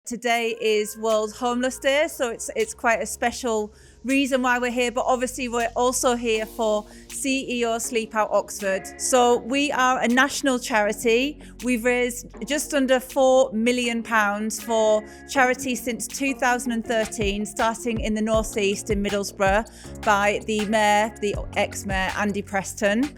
Today is World Homeless Day, so it's quite a special reason why we're here, but obviously we're also here for CEO Sleepout Oxford. So we are a national charity. We've raised just under £4 million for charity since 2013, starting in the North East in Middlesbrough by the Mayor, the ex-Mayor Andy Preston.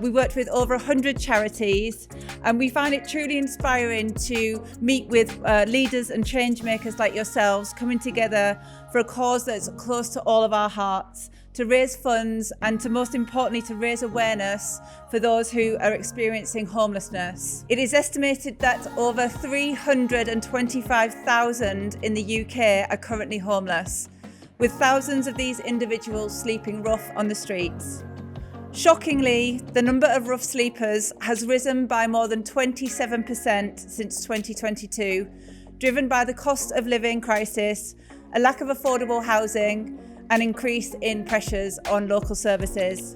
We worked with over 100 charities, and we find it truly inspiring to meet with leaders and change makers like yourselves coming together for a cause that's close to all of our hearts, to raise funds and to, most importantly, to raise awareness for those who are experiencing homelessness. It is estimated that over 325,000 in the UK are currently homeless, with thousands of these individuals sleeping rough on the streets. Shockingly, the number of rough sleepers has risen by more than 27% since 2022, driven by the cost of living crisis, a lack of affordable housing, and increase in pressures on local services.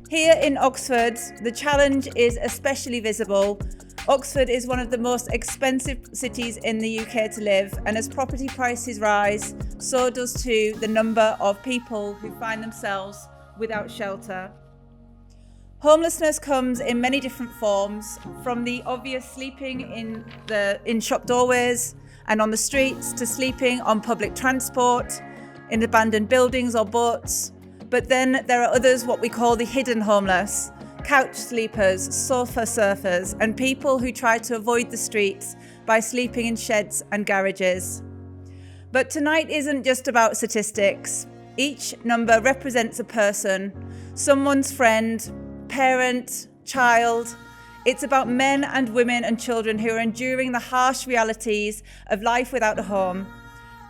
Here in Oxford, the challenge is especially visible. Oxford is one of the most expensive cities in the UK to live, and as property prices rise, so does too the number of people who find themselves without shelter. Homelessness comes in many different forms, from the obvious sleeping in shop doorways and on the streets to sleeping on public transport, in abandoned buildings or boats. But then there are others, what we call the hidden homeless, couch sleepers, sofa surfers, and people who try to avoid the streets by sleeping in sheds and garages. But tonight isn't just about statistics. Each number represents a person, someone's friend, parent, child. It's about men and women and children who are enduring the harsh realities of life without a home.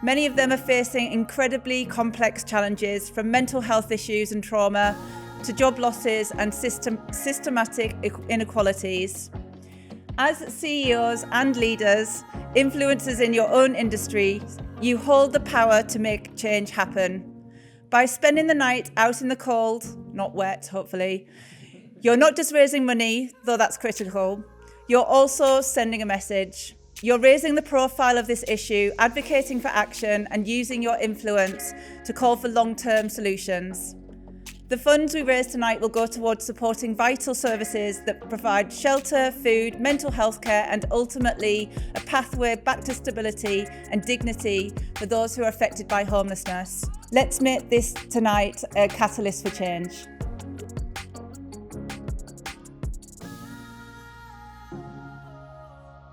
Many of them are facing incredibly complex challenges, from mental health issues and trauma to job losses and systematic inequalities. As CEOs and leaders, influencers in your own industry, you hold the power to make change happen. By spending the night out in the cold, not wet, hopefully, you're not just raising money, though that's critical, you're also sending a message. You're raising the profile of this issue, advocating for action, and using your influence to call for long-term solutions. The funds we raise tonight will go towards supporting vital services that provide shelter, food, mental health care, and ultimately a pathway back to stability and dignity for those who are affected by homelessness. Let's make this tonight a catalyst for change.